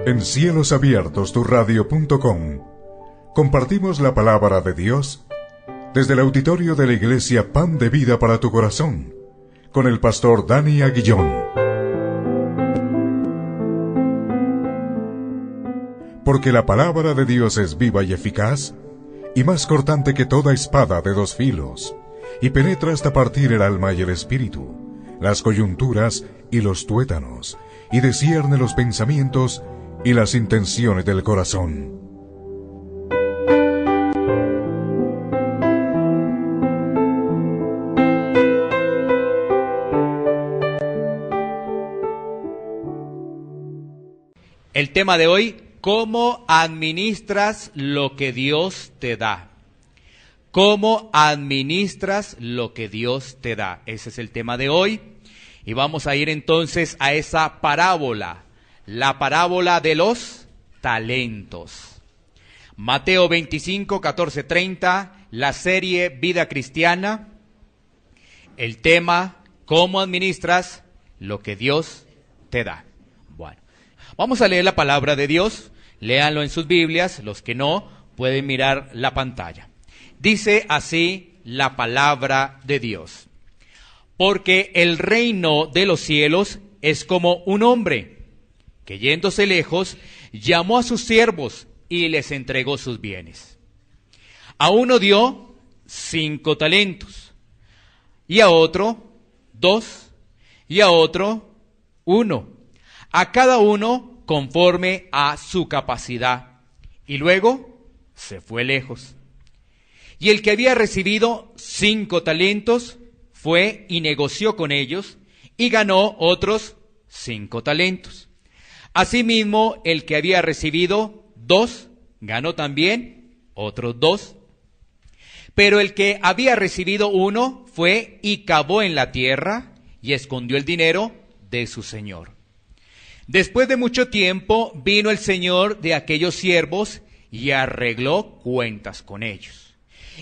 En cielosabiertosturradio.com compartimos la palabra de Dios desde el auditorio de la Iglesia Pan de Vida para tu Corazón, con el pastor Dani Aguillón. Porque la palabra de Dios es viva y eficaz, y más cortante que toda espada de dos filos, y penetra hasta partir el alma y el espíritu, las coyunturas y los tuétanos, y discierne los pensamientos y las intenciones del corazón. El tema de hoy: ¿cómo administras lo que Dios te da? ¿Cómo administras lo que Dios te da? Ese es el tema de hoy. Y vamos a ir entonces a esa parábola, la parábola de los talentos. Mateo 25, 14, 30, la serie Vida Cristiana. El tema: ¿cómo administras lo que Dios te da? Bueno, vamos a leer la palabra de Dios. Léanlo en sus Biblias. Los que no, pueden mirar la pantalla. Dice así la palabra de Dios: porque el reino de los cielos es como un hombre que, yéndose lejos, llamó a sus siervos y les entregó sus bienes. A uno dio 5 talentos, y a otro 2, y a otro 1, a cada uno conforme a su capacidad, y luego se fue lejos. Y el que había recibido 5 talentos fue y negoció con ellos, y ganó otros 5 talentos. Asimismo, el que había recibido 2, ganó también otros 2. Pero el que había recibido 1 fue y cavó en la tierra, y escondió el dinero de su señor. Después de mucho tiempo vino el señor de aquellos siervos y arregló cuentas con ellos.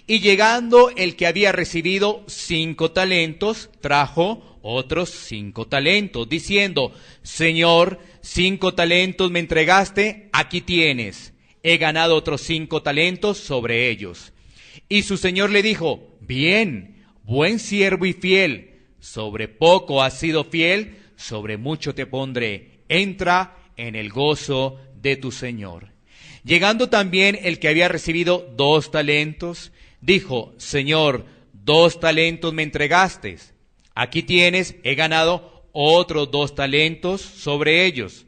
Y llegando el que había recibido 5 talentos, trajo otros 5 talentos, diciendo: Señor, 5 talentos me entregaste, aquí tienes, he ganado otros 5 talentos sobre ellos. Y su señor le dijo: bien, buen siervo y fiel, sobre poco has sido fiel, sobre mucho te pondré, entra en el gozo de tu señor. Llegando también el que había recibido 2 talentos, dijo: Señor, 2 talentos me entregaste, aquí tienes, he ganado otros 2 talentos sobre ellos.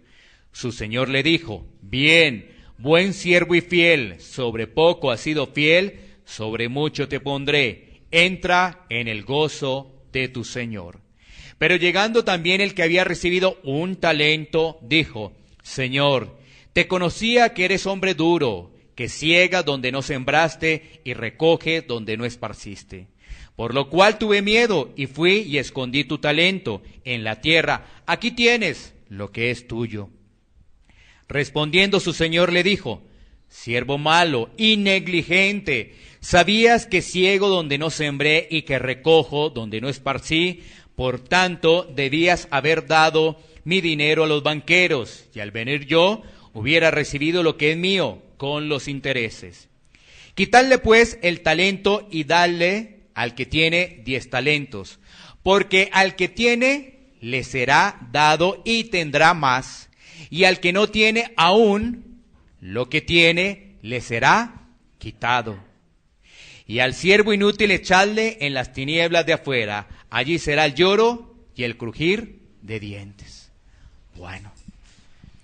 Su señor le dijo: bien, buen siervo y fiel, sobre poco has sido fiel, sobre mucho te pondré, entra en el gozo de tu señor. Pero llegando también el que había recibido 1 talento, dijo: Señor, te conocía que eres hombre duro, que ciega donde no sembraste y recoge donde no esparciste. Por lo cual tuve miedo y fui y escondí tu talento en la tierra. Aquí tienes lo que es tuyo. Respondiendo su señor le dijo: siervo malo y negligente, ¿sabías que ciego donde no sembré y que recojo donde no esparcí? Por tanto, debías haber dado mi dinero a los banqueros, y al venir yo hubiera recibido lo que es mío con los intereses. Quitadle pues el talento y dadle al que tiene 10 talentos, porque al que tiene le será dado y tendrá más, y al que no tiene aún lo que tiene le será quitado. Y al siervo inútil echadle en las tinieblas de afuera, allí será el lloro y el crujir de dientes. Bueno,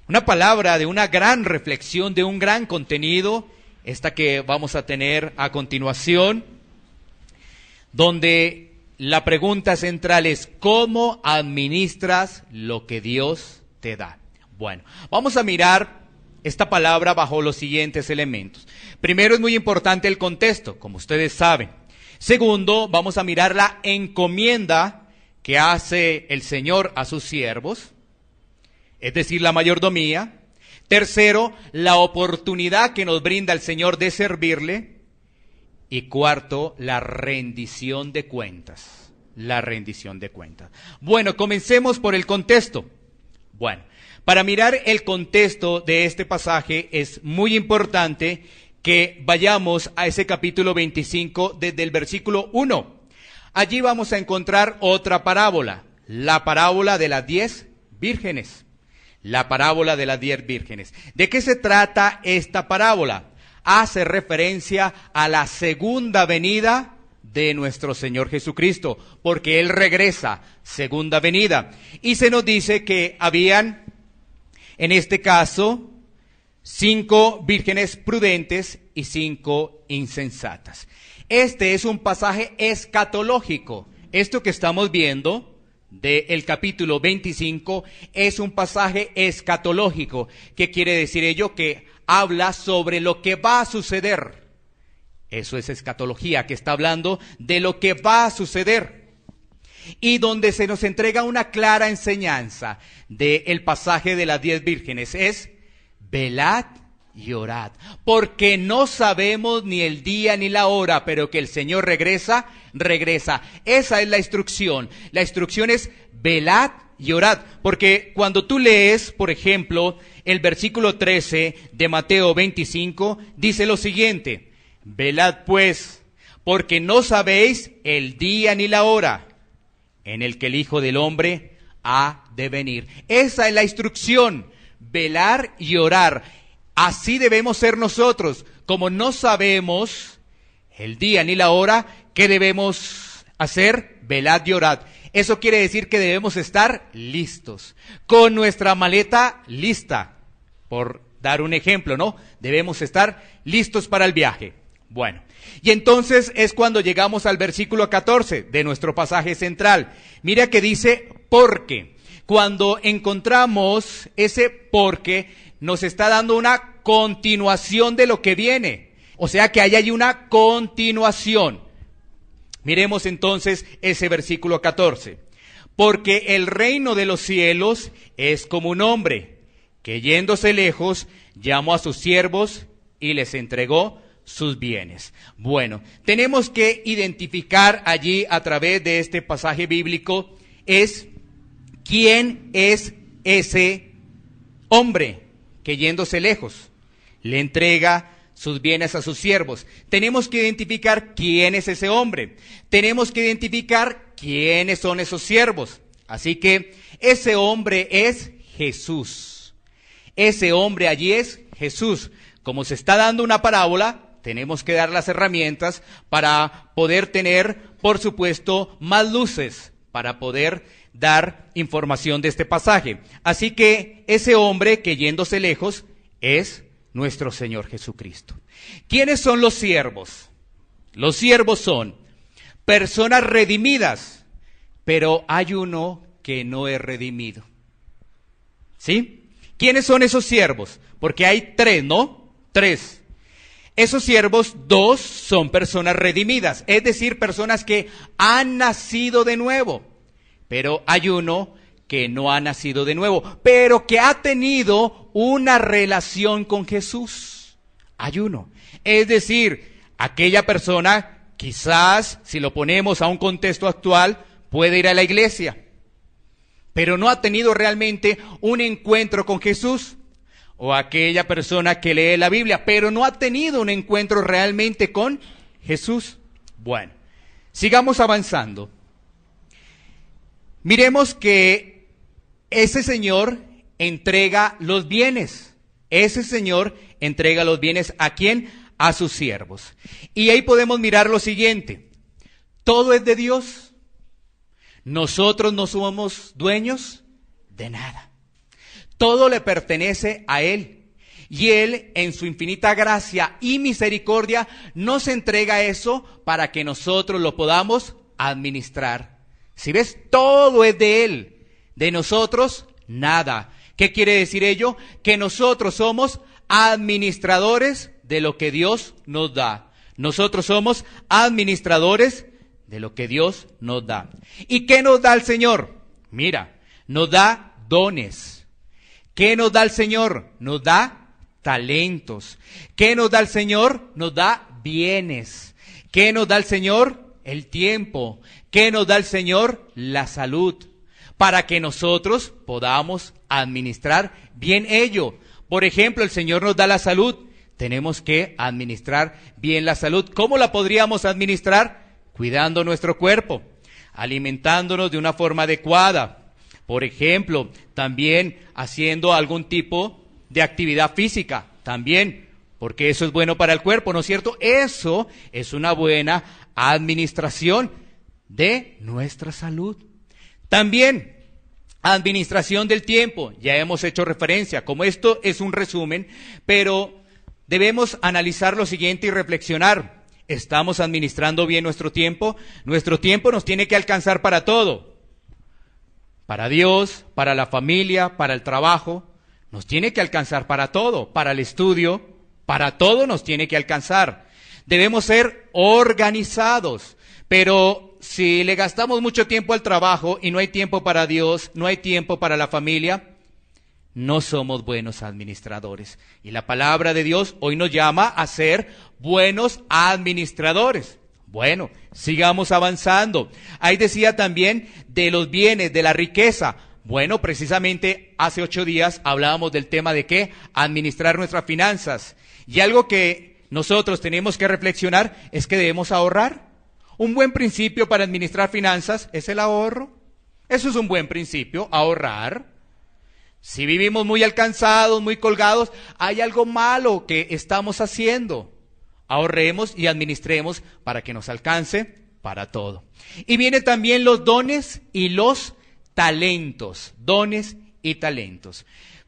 una palabra de una gran reflexión, de un gran contenido, esta que vamos a tener a continuación, donde la pregunta central es: ¿cómo administras lo que Dios te da? Bueno, vamos a mirar esta palabra bajo los siguientes elementos. Primero, es muy importante el contexto, como ustedes saben. Segundo, vamos a mirar la encomienda que hace el Señor a sus siervos, es decir, la mayordomía. Tercero, la oportunidad que nos brinda el Señor de servirle. Y cuarto, la rendición de cuentas. La rendición de cuentas. Bueno, comencemos por el contexto. Bueno, Para mirar el contexto de este pasaje es muy importante que vayamos a ese capítulo 25 desde el versículo 1. Allí vamos a encontrar otra parábola, la parábola de las 10 vírgenes. La parábola de las 10 vírgenes. ¿De qué se trata esta parábola? Hace referencia a la segunda venida de nuestro Señor Jesucristo, porque Él regresa, segunda venida. Y se nos dice que habían, en este caso, 5 vírgenes prudentes y 5 insensatas. Este es un pasaje escatológico. Esto que estamos viendo del capítulo 25 es un pasaje escatológico. ¿Qué quiere decir ello? Que habla sobre lo que va a suceder. Eso es escatología, que está hablando de lo que va a suceder. Y donde se nos entrega una clara enseñanza del pasaje de las 10 vírgenes es: velad y orad, porque no sabemos ni el día ni la hora, pero que el Señor regresa. Esa es la instrucción. La instrucción es velad y orad, porque cuando tú lees, por ejemplo, el versículo 13 de Mateo 25, dice lo siguiente: velad pues, porque no sabéis el día ni la hora en el que el Hijo del Hombre ha de venir. Esa es la instrucción, velar y orar. Así debemos ser nosotros. Como no sabemos el día ni la hora, ¿qué debemos hacer? Velad y orad. Eso quiere decir que debemos estar listos, con nuestra maleta lista, por dar un ejemplo, ¿no? Debemos estar listos para el viaje. Bueno, y entonces es cuando llegamos al versículo 14 de nuestro pasaje central. Mira que dice porque. Cuando encontramos ese porque, nos está dando una continuación de lo que viene. O sea que hay ahí una continuación. Miremos entonces ese versículo 14. Porque el reino de los cielos es como un hombre que yéndose lejos llamó a sus siervos y les entregó sus bienes. Bueno, tenemos que identificar allí a través de este pasaje bíblico es quién es ese hombre que yéndose lejos le entrega sus bienes a sus siervos. Tenemos que identificar quién es ese hombre. Tenemos que identificar quiénes son esos siervos. Así que ese hombre es Jesús. Ese hombre allí es Jesús. Como se está dando una parábola, tenemos que dar las herramientas para poder tener, por supuesto, más luces, para poder dar información de este pasaje. Así que ese hombre que yéndose lejos es nuestro Señor Jesucristo. ¿Quiénes son los siervos? Los siervos son personas redimidas, pero hay uno que no es redimido. ¿Sí? ¿Quiénes son esos siervos? Porque hay 3, ¿no? 3. Esos siervos, 2 son personas redimidas, es decir, personas que han nacido de nuevo. Pero hay uno que no ha nacido de nuevo, pero que ha tenido una relación con Jesús. Hay uno. Es decir, aquella persona, quizás, si lo ponemos a un contexto actual, puede ir a la iglesia, pero no ha tenido realmente un encuentro con Jesús. O aquella persona que lee la Biblia, pero no ha tenido un encuentro realmente con Jesús. Bueno, sigamos avanzando. Miremos que ese Señor entrega los bienes. Ese Señor entrega los bienes ¿a quién? A sus siervos. Y ahí podemos mirar lo siguiente. Todo es de Dios. Nosotros no somos dueños de nada. Todo le pertenece a Él. Y Él, en su infinita gracia y misericordia, nos entrega eso para que nosotros lo podamos administrar. Si ves, todo es de Él. De nosotros, nada. ¿Qué quiere decir ello? Que nosotros somos administradores de lo que Dios nos da. Nosotros somos administradores de lo que Dios nos da. ¿Y qué nos da el Señor? Mira, nos da dones. ¿Qué nos da el Señor? Nos da talentos. ¿Qué nos da el Señor? Nos da bienes. ¿Qué nos da el Señor? El tiempo. ¿Qué nos da el Señor? La salud. para que nosotros podamos administrar bien ello. Por ejemplo, el Señor nos da la salud. Tenemos que administrar bien la salud. ¿Cómo la podríamos administrar? Cuidando nuestro cuerpo, alimentándonos de una forma adecuada. Por ejemplo, también haciendo algún tipo de actividad física, también, porque eso es bueno para el cuerpo, ¿no es cierto? Eso es una buena administración de nuestra salud. También, administración del tiempo, ya hemos hecho referencia, como esto es un resumen, pero debemos analizar lo siguiente y reflexionar. ¿Estamos administrando bien nuestro tiempo? Nuestro tiempo nos tiene que alcanzar para todo. Para Dios, para la familia, para el trabajo. Nos tiene que alcanzar para todo. Para el estudio, para todo nos tiene que alcanzar. Debemos ser organizados. Pero si le gastamos mucho tiempo al trabajo y no hay tiempo para Dios, no hay tiempo para la familia, no somos buenos administradores. Y la palabra de Dios hoy nos llama a ser buenos administradores. Bueno, sigamos avanzando. Ahí decía también de los bienes, de la riqueza. Bueno, precisamente hace 8 días hablábamos del tema de ¿qué? Administrar nuestras finanzas. Y algo que nosotros tenemos que reflexionar es que debemos ahorrar. Un buen principio para administrar finanzas es el ahorro. Eso es un buen principio, ahorrar. Si vivimos muy alcanzados, muy colgados, hay algo malo que estamos haciendo. Ahorremos y administremos para que nos alcance para todo. Y vienen también los dones y los talentos. Dones y talentos.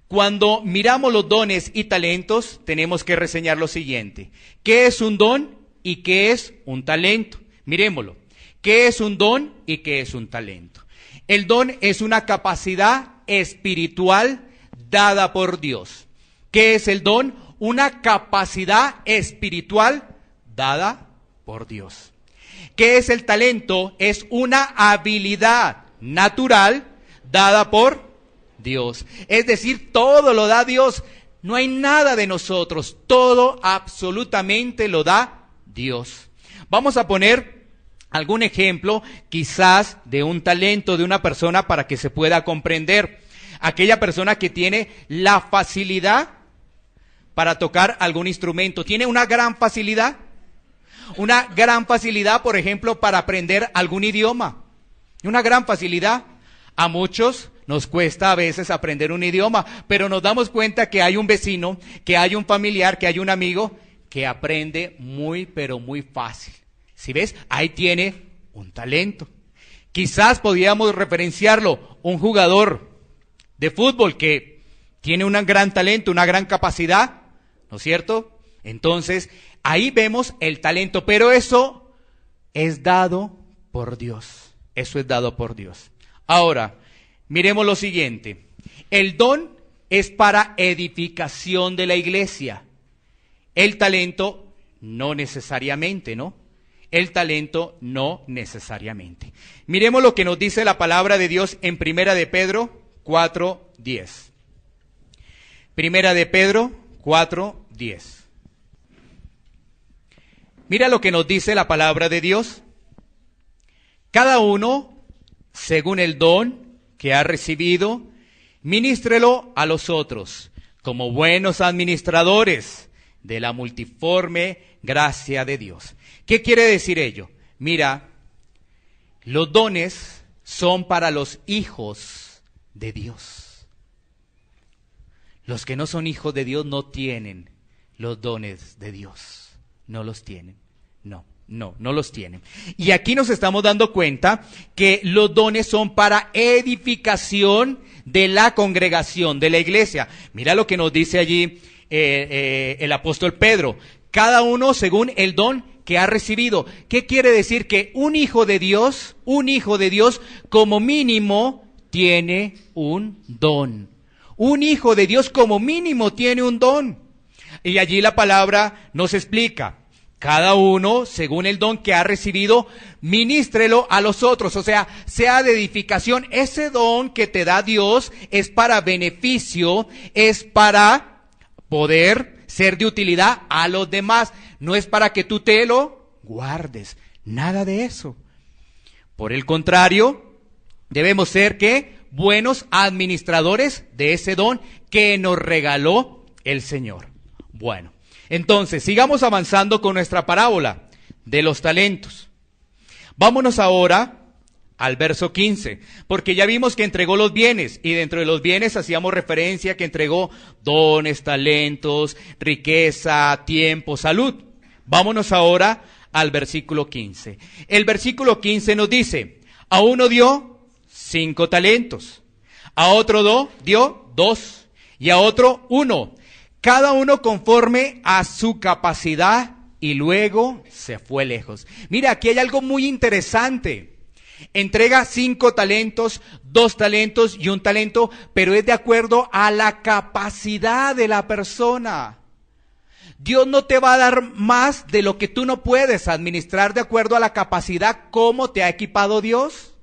Cuando miramos los dones y talentos, tenemos que reseñar lo siguiente. ¿Qué es un don y qué es un talento? Miremoslo. ¿Qué es un don y qué es un talento? El don es una capacidad espiritual dada por Dios. ¿Qué es el don? Una capacidad espiritual dada por Dios. ¿Qué es el talento? Es una habilidad natural dada por Dios. Es decir, todo lo da Dios. No hay nada de nosotros. Todo absolutamente lo da Dios. Vamos a poner algún ejemplo, quizás de un talento de una persona para que se pueda comprender. Aquella persona que tiene la facilidad para tocar algún instrumento, tiene una gran facilidad, por ejemplo, para aprender algún idioma, una gran facilidad. A muchos nos cuesta a veces aprender un idioma, pero nos damos cuenta que hay un vecino, que hay un familiar, que hay un amigo que aprende muy, pero muy fácil. ¿Sí ves? Ahí tiene un talento. Quizás podríamos referenciarlo, un jugador de fútbol que tiene un gran talento, una gran capacidad, ¿no es cierto? Entonces, ahí vemos el talento, pero eso es dado por Dios. Eso es dado por Dios. Ahora, miremos lo siguiente. El don es para edificación de la iglesia. El talento no necesariamente, ¿no? El talento no necesariamente. Miremos lo que nos dice la palabra de Dios en Primera de Pedro 4:10. Primera de Pedro 4:10. Mira lo que nos dice la palabra de Dios. Cada uno, según el don que ha recibido, ministrelo a los otros, como buenos administradores de la multiforme gracia de Dios. ¿Qué quiere decir ello? Mira, los dones son para los hijos de Dios. Los que no son hijos de Dios no tienen los dones de Dios. No los tienen. No los tienen. Y aquí nos estamos dando cuenta que los dones son para edificación de la congregación, de la iglesia. Mira lo que nos dice allí el apóstol Pedro. Cada uno según el don que ha recibido. ¿Qué quiere decir? Que un hijo de Dios como mínimo tiene un don. Un hijo de Dios como mínimo tiene un don. Y allí la palabra nos explica. Cada uno, según el don que ha recibido, ministrelo a los otros, o sea, sea de edificación. Ese don que te da Dios es para beneficio, es para poder ser de utilidad a los demás. No es para que tú te lo guardes, nada de eso. Por el contrario, debemos ser, ¿qué? buenos administradores de ese don que nos regaló el Señor. Bueno, entonces sigamos avanzando con nuestra parábola de los talentos. Vámonos ahora al verso 15, porque ya vimos que entregó los bienes, y dentro de los bienes hacíamos referencia que entregó dones, talentos, riqueza, tiempo, salud. Vámonos ahora al versículo 15. El versículo 15 nos dice: a uno dio 5 talentos, a otro dio 2, y a otro 1, cada uno conforme a su capacidad, y luego se fue lejos. Mira, aquí hay algo muy interesante. Entrega 5 talentos, 2 talentos y 1 talento, pero es de acuerdo a la capacidad de la persona. Dios no te va a dar más de lo que tú no puedes administrar de acuerdo a la capacidad como te ha equipado Dios.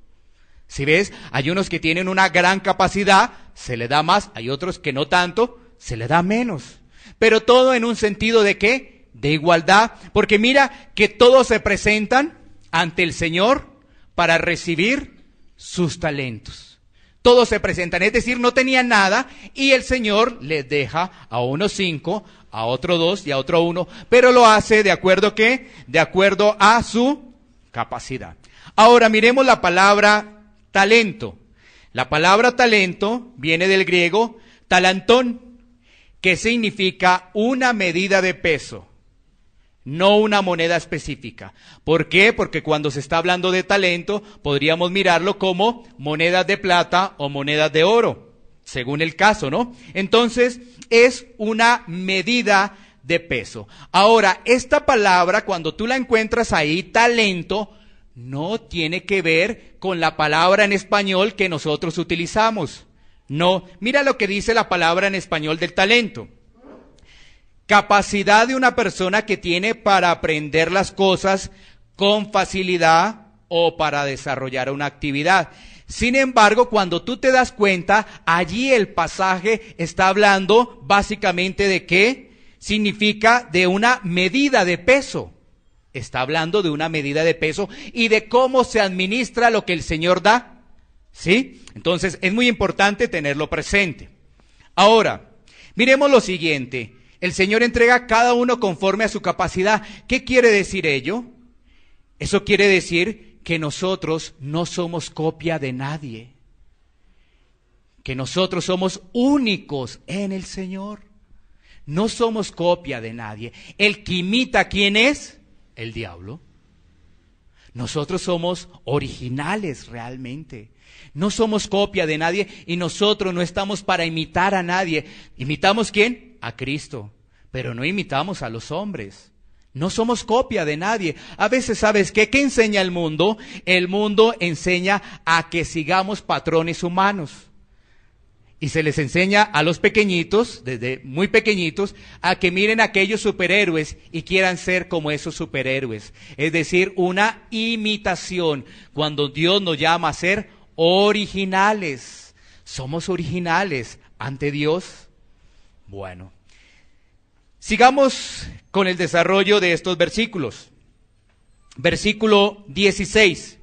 Si ves, hay unos que tienen una gran capacidad, se le da más, hay otros que no tanto, se le da menos. Pero todo en un sentido de ¿qué? De igualdad, porque mira que todos se presentan ante el Señor para recibir sus talentos. Todos se presentan, es decir, no tenían nada, y el Señor les deja a unos 5, a otro 2 y a otro 1, pero lo hace de acuerdo ¿qué? De acuerdo a su capacidad. Ahora miremos la palabra talento. La palabra talento viene del griego talantón, que significa una medida de peso, no una moneda específica. ¿Por qué? Porque cuando se está hablando de talento, podríamos mirarlo como monedas de plata o monedas de oro, según el caso, ¿no? Entonces, es una medida de peso. Ahora, esta palabra, cuando tú la encuentras ahí, talento, no tiene que ver con la palabra en español que nosotros utilizamos. No, mira lo que dice la palabra en español del talento. Capacidad de una persona que tiene para aprender las cosas con facilidad o para desarrollar una actividad. Sin embargo, cuando tú te das cuenta, allí el pasaje está hablando básicamente de qué significa de una medida de peso. Está hablando de una medida de peso y de cómo se administra lo que el Señor da. ¿Sí? Entonces es muy importante tenerlo presente. Ahora, miremos lo siguiente. El Señor entrega a cada uno conforme a su capacidad. ¿Qué quiere decir ello? Eso quiere decir que nosotros no somos copia de nadie. Que nosotros somos únicos en el Señor. No somos copia de nadie. El que imita, ¿quién es? El diablo. Nosotros somos originales realmente. No somos copia de nadie y nosotros no estamos para imitar a nadie. ¿Imitamos quién? A Cristo, pero no imitamos a los hombres. No somos copia de nadie. A veces, ¿sabes qué? ¿Qué enseña el mundo? El mundo enseña a que sigamos patrones humanos. Y se les enseña a los pequeñitos, desde muy pequeñitos, a que miren a aquellos superhéroes y quieran ser como esos superhéroes. Es decir, una imitación, cuando Dios nos llama a ser originales. ¿Somos originales ante Dios? Bueno, sigamos con el desarrollo de estos versículos. Versículo 16.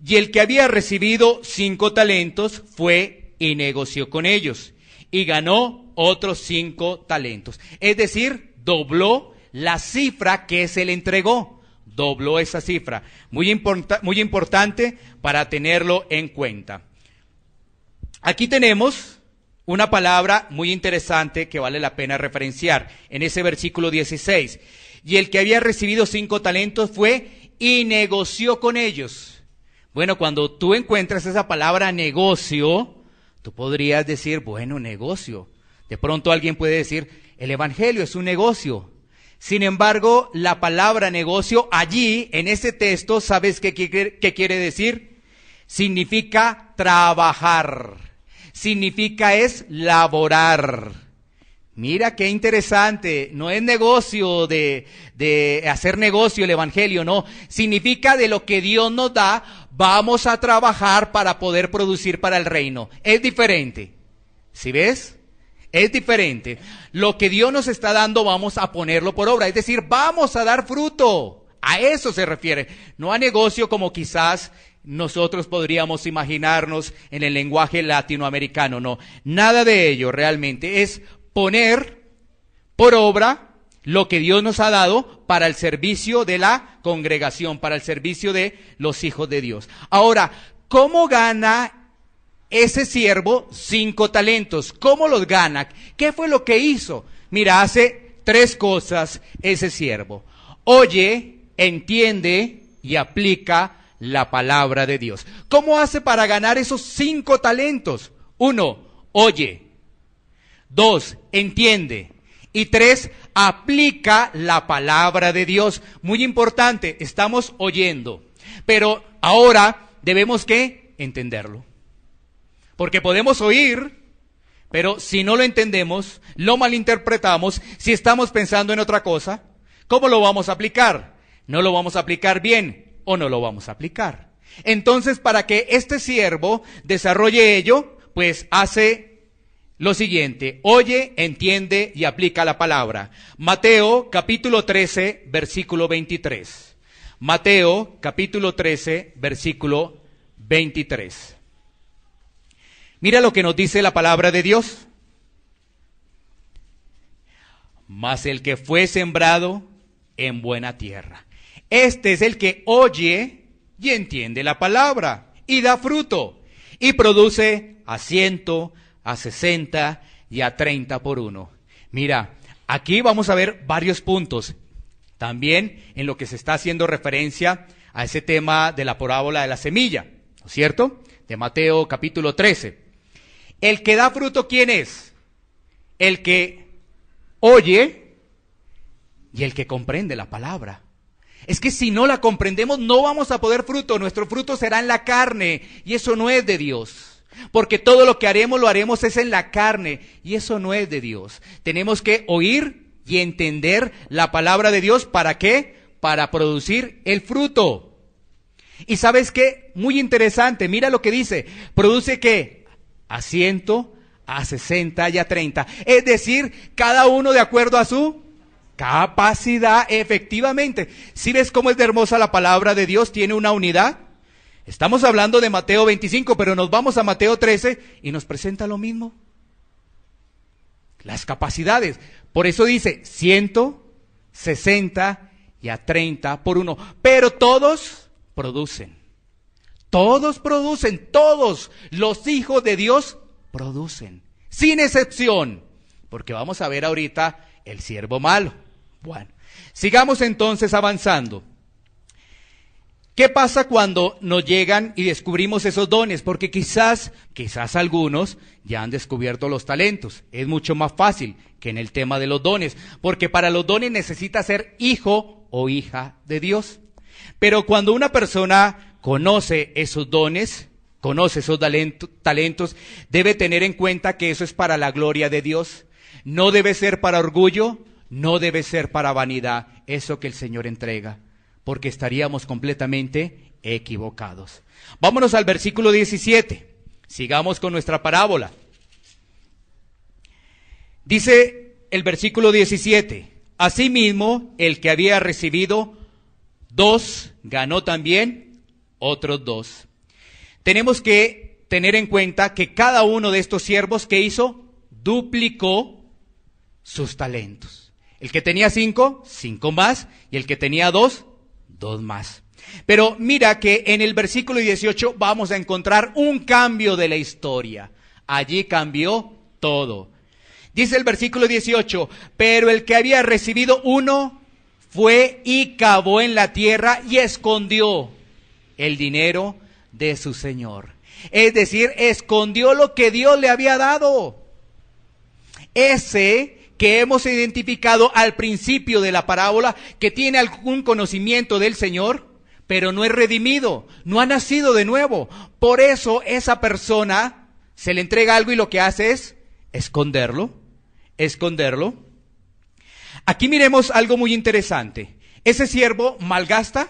Y el que había recibido 5 talentos fue y negoció con ellos, y ganó otros 5 talentos. Es decir, dobló la cifra que se le entregó. Dobló esa cifra. Muy importante para tenerlo en cuenta. Aquí tenemos una palabra muy interesante que vale la pena referenciar en ese versículo 16. Y el que había recibido 5 talentos fue y negoció con ellos. Bueno, cuando tú encuentras esa palabra negocio, tú podrías decir, bueno, negocio. De pronto alguien puede decir, el evangelio es un negocio. Sin embargo, la palabra negocio allí, en ese texto, ¿sabes qué quiere decir? Significa trabajar. Significa es laborar. Mira qué interesante. No es negocio de hacer negocio el evangelio, no. Significa de lo que Dios nos da, vamos a trabajar para poder producir para el reino. Es diferente. ¿Sí ves? Es diferente. Lo que Dios nos está dando vamos a ponerlo por obra. Es decir, vamos a dar fruto. A eso se refiere. No a negocio como quizás nosotros podríamos imaginarnos en el lenguaje latinoamericano. No, nada de ello realmente. Es poner por obra lo que Dios nos ha dado para el servicio de la congregación, para el servicio de los hijos de Dios. Ahora, ¿cómo gana ese siervo 5 talentos? ¿Cómo los gana? ¿Qué fue lo que hizo? Mira, hace 3 cosas ese siervo. Oye, entiende y aplica la palabra de Dios. ¿Cómo hace para ganar esos 5 talentos? 1, oye. 2, entiende. Y 3, aplica la palabra de Dios. Muy importante, estamos oyendo. Pero ahora debemos ¿qué? Entenderlo. Porque podemos oír, pero si no lo entendemos, lo malinterpretamos, si estamos pensando en otra cosa, ¿cómo lo vamos a aplicar? ¿No lo vamos a aplicar bien o no lo vamos a aplicar? Entonces, para que este siervo desarrolle ello, pues hace lo siguiente: oye, entiende y aplica la palabra. Mateo capítulo 13, versículo 23. Mateo capítulo 13, versículo 23. Mira lo que nos dice la palabra de Dios. Mas el que fue sembrado en buena tierra, este es el que oye y entiende la palabra y da fruto y produce a 100, a 60 y a 30 por uno. Mira, aquí vamos a ver varios puntos. También en lo que se está haciendo referencia a ese tema de la parábola de la semilla, ¿no es cierto? De Mateo capítulo 13. El que da fruto, ¿quién es? El que oye y el que comprende la palabra. Es que si no la comprendemos no vamos a poder fruto. Nuestro fruto será en la carne y eso no es de Dios. Porque todo lo que haremos lo haremos es en la carne y eso no es de Dios. Tenemos que oír y entender la palabra de Dios. ¿Para qué? Para producir el fruto. Y ¿sabes qué? Muy interesante, mira lo que dice. Produce ¿qué? A 100, a 60 y a 30. Es decir, cada uno de acuerdo a su capacidad, efectivamente. ¿Sí ves cómo es de hermosa la palabra de Dios? Tiene una unidad. Estamos hablando de Mateo 25, pero nos vamos a Mateo 13 y nos presenta lo mismo. Las capacidades. Por eso dice 100, 60 y a 30 por uno. Pero todos producen. Todos producen. Todos los hijos de Dios producen. Sin excepción. Porque vamos a ver ahorita el siervo malo. Bueno, sigamos entonces avanzando. ¿Qué pasa cuando nos llegan y descubrimos esos dones? Porque quizás algunos ya han descubierto los talentos. Es mucho más fácil que en el tema de los dones, porque para los dones necesita ser hijo o hija de Dios. Pero cuando una persona conoce esos dones, conoce esos talentos, debe tener en cuenta que eso es para la gloria de Dios. No debe ser para orgullo, no debe ser para vanidad, eso que el Señor entrega. Porque estaríamos completamente equivocados. Vámonos al versículo 17. Sigamos con nuestra parábola. Dice el versículo 17. Asimismo, el que había recibido 2, ganó también otros 2. Tenemos que tener en cuenta que cada uno de estos siervos que hizo, duplicó sus talentos. El que tenía 5, 5 más, y el que tenía 2, 2 más. Pero mira que en el versículo 18 vamos a encontrar un cambio de la historia. Allí cambió todo. Dice el versículo 18, pero el que había recibido 1 fue y cavó en la tierra y escondió el dinero de su señor. Es decir, escondió lo que Dios le había dado. Ese que hemos identificado al principio de la parábola, que tiene algún conocimiento del Señor, pero no es redimido, no ha nacido de nuevo. Por eso esa persona se le entrega algo y lo que hace es esconderlo. Aquí miremos algo muy interesante. ¿Ese siervo malgasta?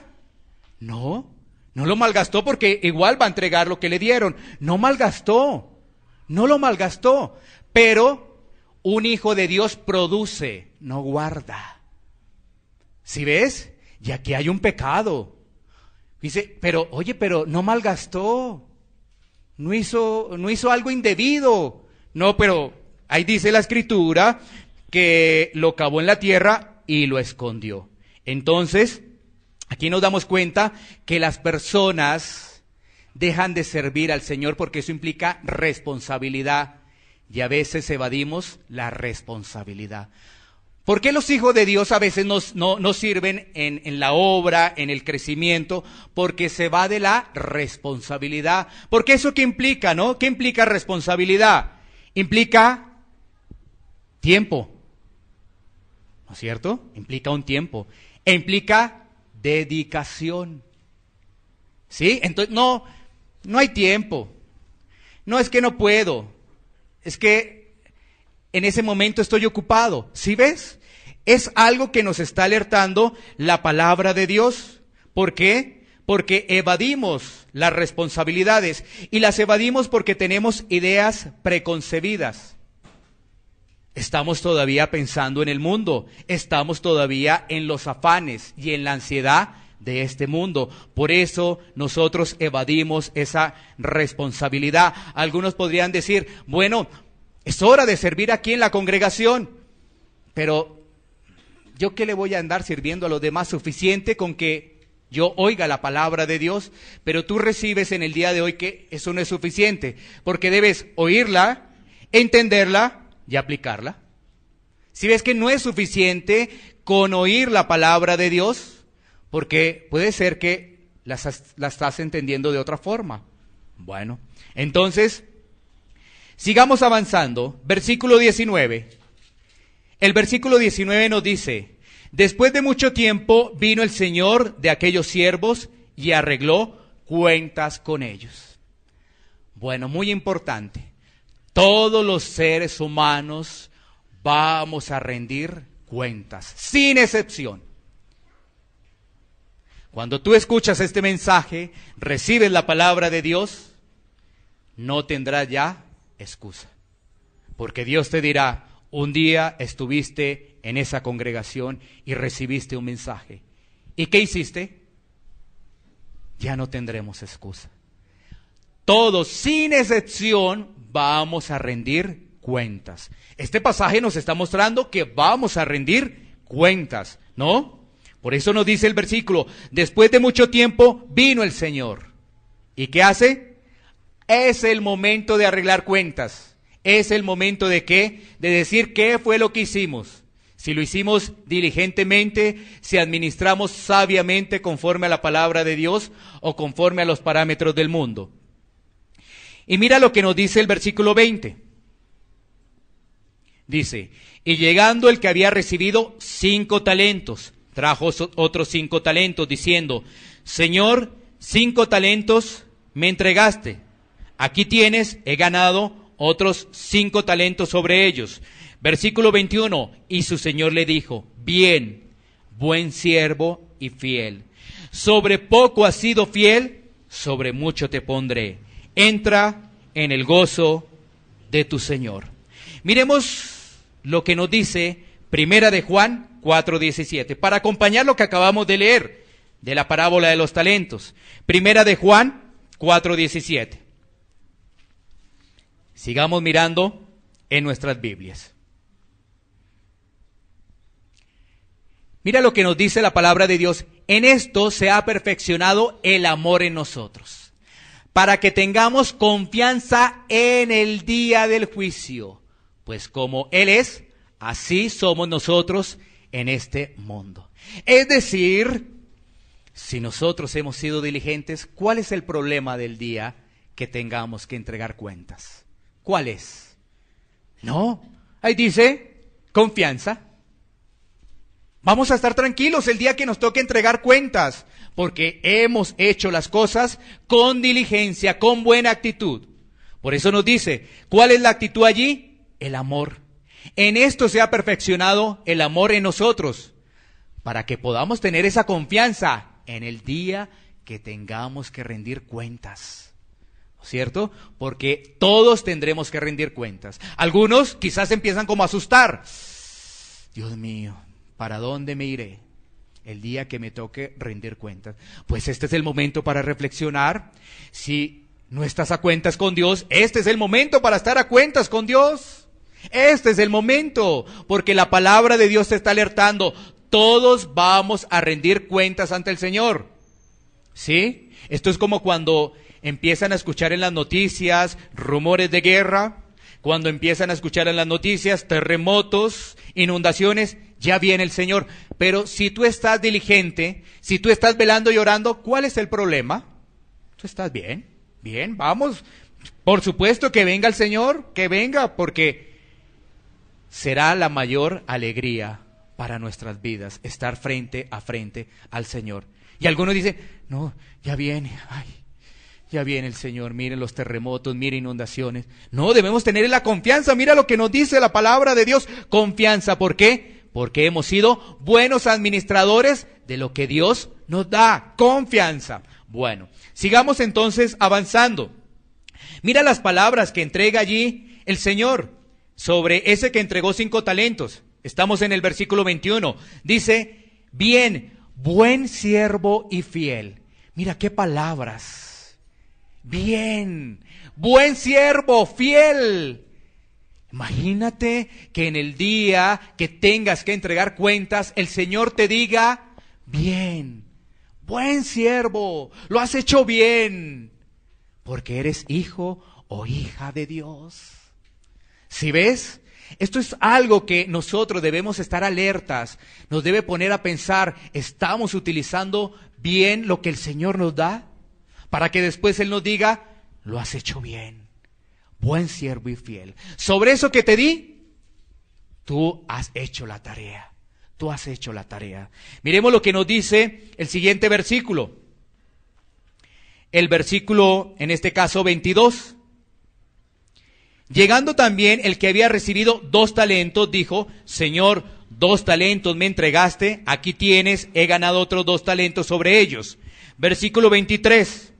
No lo malgastó porque igual va a entregar lo que le dieron. No lo malgastó, pero un hijo de Dios produce, no guarda. ¿Sí ves? Y aquí hay un pecado. Dice, pero oye, pero no malgastó, no hizo algo indebido. No, pero ahí dice la Escritura que lo cavó en la tierra y lo escondió. Entonces, aquí nos damos cuenta que las personas dejan de servir al Señor porque eso implica responsabilidad y a veces evadimos la responsabilidad. ¿Por qué los hijos de Dios a veces no sirven en la obra, en el crecimiento? Porque se va de la responsabilidad. Porque eso ¿qué implica, no? ¿Qué implica responsabilidad? Implica tiempo, ¿no es cierto? Implica un tiempo. E implica dedicación. ¿Sí? Entonces, no hay tiempo. No es que no puedo. Es que en ese momento estoy ocupado. ¿Sí ves? Es algo que nos está alertando la palabra de Dios. ¿Por qué? Porque evadimos las responsabilidades y las evadimos porque tenemos ideas preconcebidas. Estamos todavía pensando en el mundo, estamos todavía en los afanes y en la ansiedad de este mundo. Por eso nosotros evadimos esa responsabilidad. Algunos podrían decir, bueno, es hora de servir aquí en la congregación, pero ¿yo qué le voy a andar sirviendo a los demás? Suficiente con que yo oiga la palabra de Dios, pero tú recibes en el día de hoy que eso no es suficiente, porque debes oírla, entenderla y aplicarla. Si ves que no es suficiente con oír la palabra de Dios, porque puede ser que la estás entendiendo de otra forma. Bueno, entonces, sigamos avanzando. Versículo 19. El versículo 19 nos dice, después de mucho tiempo vino el Señor de aquellos siervos y arregló cuentas con ellos. Bueno, muy importante. Todos los seres humanos vamos a rendir cuentas, sin excepción. Cuando tú escuchas este mensaje, recibes la palabra de Dios, no tendrás ya excusa. Porque Dios te dirá, un día estuviste en esa congregación y recibiste un mensaje. ¿Y qué hiciste? Ya no tendremos excusa. Todos, sin excepción, vamos a rendir cuentas. Este pasaje nos está mostrando que vamos a rendir cuentas, ¿no? Por eso nos dice el versículo, después de mucho tiempo vino el Señor. ¿Y qué hace? Es el momento de arreglar cuentas. Es el momento de ¿qué? De decir qué fue lo que hicimos. Si lo hicimos diligentemente, si administramos sabiamente conforme a la palabra de Dios o conforme a los parámetros del mundo. Y mira lo que nos dice el versículo 20. Dice, y llegando el que había recibido 5 talentos, trajo otros 5 talentos, diciendo, Señor, 5 talentos me entregaste. Aquí tienes, he ganado otros 5 talentos sobre ellos. Versículo 21, y su Señor le dijo, bien, buen siervo y fiel. Sobre poco has sido fiel, sobre mucho te pondré. Entra en el gozo de tu Señor. Miremos lo que nos dice Primera de Juan 4:17, para acompañar lo que acabamos de leer de la parábola de los talentos. Primera de Juan 4:17. Sigamos mirando en nuestras Biblias. Mira lo que nos dice la palabra de Dios. En esto se ha perfeccionado el amor en nosotros, para que tengamos confianza en el día del juicio. Pues como Él es, así somos nosotros en este mundo. Es decir, si nosotros hemos sido diligentes, ¿cuál es el problema del día que tengamos que entregar cuentas? ¿Cuál es? No, ahí dice confianza. Vamos a estar tranquilos el día que nos toque entregar cuentas, porque hemos hecho las cosas con diligencia, con buena actitud. Por eso nos dice, ¿cuál es la actitud allí? El amor. En esto se ha perfeccionado el amor en nosotros, para que podamos tener esa confianza en el día que tengamos que rendir cuentas. ¿No es cierto? Porque todos tendremos que rendir cuentas. Algunos quizás empiezan como a asustar. Dios mío, ¿para dónde me iré? el día que me toque rendir cuentas. Pues este es el momento para reflexionar. Si no estás a cuentas con Dios, este es el momento para estar a cuentas con Dios. Este es el momento, porque la palabra de Dios te está alertando. Todos vamos a rendir cuentas ante el Señor. ¿Sí? Esto es como cuando empiezan a escuchar en las noticias rumores de guerra, cuando empiezan a escuchar en las noticias terremotos, inundaciones, ya viene el Señor. Pero si tú estás diligente, si tú estás velando y orando, ¿cuál es el problema? ¿Tú estás bien? Bien, vamos. Por supuesto que venga el Señor, que venga, porque será la mayor alegría para nuestras vidas estar frente a frente al Señor. Y algunos dicen, no, ya viene, ya viene el Señor, miren los terremotos, miren inundaciones. No, debemos tener la confianza, mira lo que nos dice la palabra de Dios, confianza. ¿Por qué? Porque hemos sido buenos administradores de lo que Dios nos da, confianza. Bueno, sigamos entonces avanzando. Mira las palabras que entrega allí el Señor sobre ese que entregó 5 talentos. Estamos en el versículo 21. Dice, bien, buen siervo y fiel. Mira qué palabras. Bien, buen siervo, fiel. Imagínate que en el día que tengas que entregar cuentas, el Señor te diga, bien, buen siervo, lo has hecho bien, porque eres hijo o hija de Dios. ¿Sí ves? Esto es algo que nosotros debemos estar alertas, nos debe poner a pensar, ¿estamos utilizando bien lo que el Señor nos da? Para que después Él nos diga, lo has hecho bien, buen siervo y fiel. Sobre eso que te di, tú has hecho la tarea, tú has hecho la tarea. Miremos lo que nos dice el siguiente versículo. El versículo, en este caso 22. Llegando también el que había recibido 2 talentos, dijo, Señor, 2 talentos me entregaste, aquí tienes, he ganado otros 2 talentos sobre ellos. Versículo 23,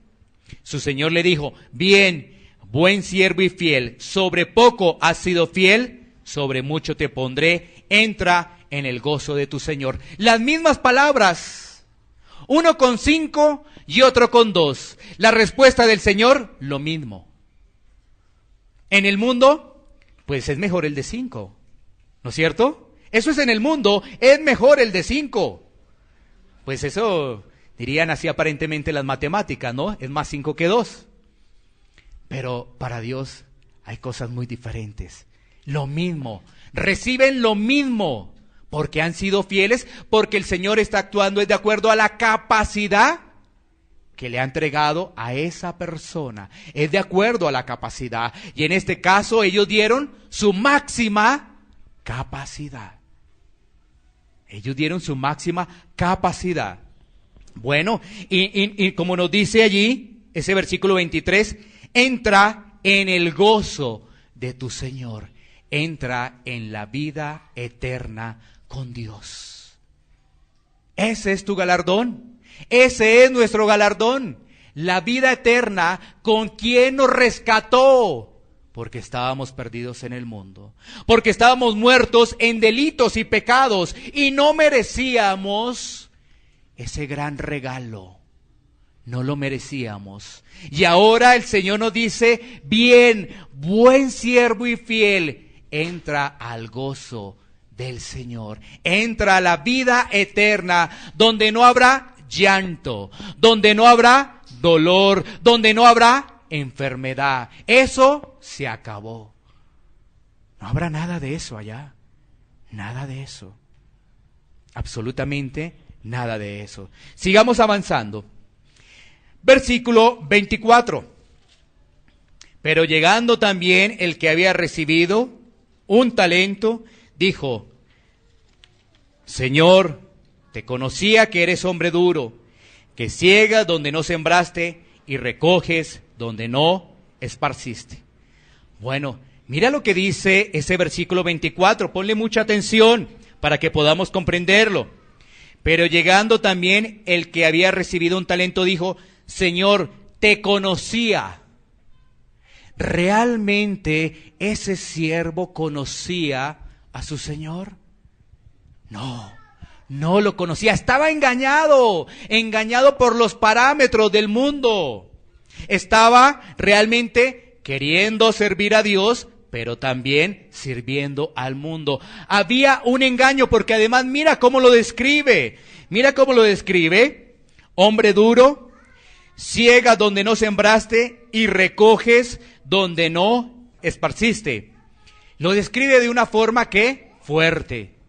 su Señor le dijo, bien, buen siervo y fiel, sobre poco has sido fiel, sobre mucho te pondré, entra en el gozo de tu Señor. Las mismas palabras, uno con 5 y otro con 2. La respuesta del Señor, lo mismo. En el mundo, pues es mejor el de 5, ¿no es cierto? Eso es en el mundo, es mejor el de 5. Pues eso dirían así aparentemente las matemáticas, ¿no? Es más 5 que 2. Pero para Dios hay cosas muy diferentes. Lo mismo, reciben lo mismo, porque han sido fieles, porque el Señor está actuando de acuerdo a la capacidad que le ha entregado a esa persona. Es de acuerdo a la capacidad. Y en este caso ellos dieron su máxima capacidad. Ellos dieron su máxima capacidad. Bueno, y como nos dice allí, ese versículo 23, entra en el gozo de tu Señor. Entra en la vida eterna con Dios. Ese es tu galardón. Ese es nuestro galardón, la vida eterna con quien nos rescató, porque estábamos perdidos en el mundo, porque estábamos muertos en delitos y pecados y no merecíamos ese gran regalo, no lo merecíamos. Y ahora el Señor nos dice, bien, buen siervo y fiel, entra al gozo del Señor, entra a la vida eterna, donde no habrá llanto, donde no habrá dolor, donde no habrá enfermedad. Eso se acabó. No habrá nada de eso allá. Nada de eso. Absolutamente nada de eso. Sigamos avanzando. Versículo 24. Pero llegando también el que había recibido 1 talento, dijo, Señor, te conocía que eres hombre duro, que ciegas donde no sembraste y recoges donde no esparciste. Bueno, mira lo que dice ese versículo 24, ponle mucha atención para que podamos comprenderlo. Pero llegando también el que había recibido 1 talento dijo, Señor, te conocía. ¿Realmente ese siervo conocía a su Señor? No. No lo conocía, estaba engañado por los parámetros del mundo. Estaba realmente queriendo servir a Dios, pero también sirviendo al mundo. Había un engaño, porque además mira cómo lo describe. Hombre duro, ciegas donde no sembraste y recoges donde no esparciste. Lo describe de una forma que fuerte.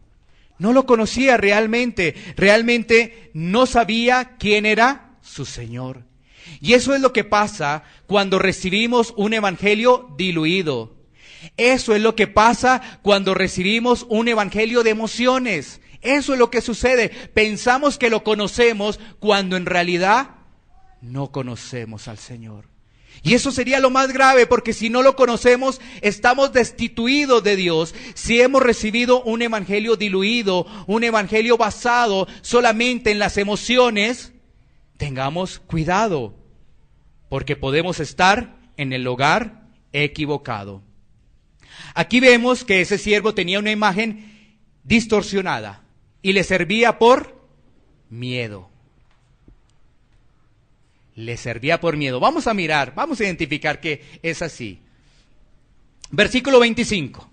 No lo conocía realmente no sabía quién era su Señor. Y eso es lo que pasa cuando recibimos un evangelio diluido. Eso es lo que pasa cuando recibimos un evangelio de emociones. Eso es lo que sucede. Pensamos que lo conocemos cuando en realidad no conocemos al Señor. Y eso sería lo más grave, porque si no lo conocemos, estamos destituidos de Dios. Si hemos recibido un evangelio diluido, un evangelio basado solamente en las emociones, tengamos cuidado, porque podemos estar en el lugar equivocado. Aquí vemos que ese siervo tenía una imagen distorsionada y le servía por miedo. Le servía por miedo. Vamos a mirar, vamos a identificar que es así. Versículo 25